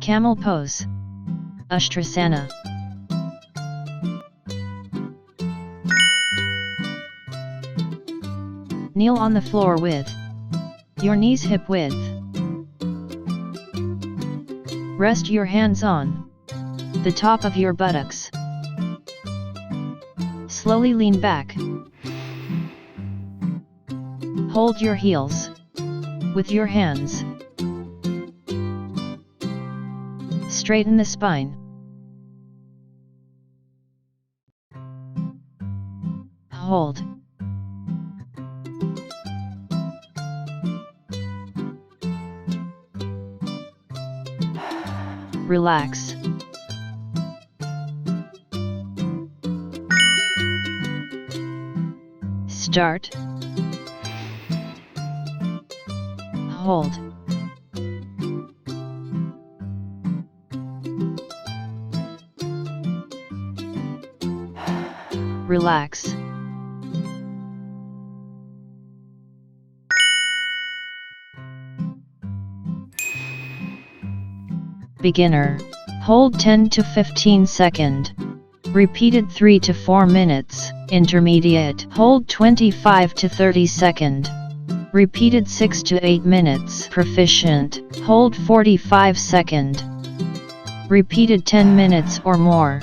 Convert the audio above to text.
Camel pose. Ustrasana. Kneel on the floor with your knees hip width. Rest your hands on the top of your buttocks. Slowly lean back. Hold your heels with your hands. Straighten the spine. Hold. Relax. Start. Hold. Relax. Beginner. Hold 10 to 15 second. Repeated 3 to 4 minutes. Intermediate. Hold 25 to 30 second. Repeated 6 to 8 minutes. Proficient. Hold 45 second. Repeated 10 minutes or more.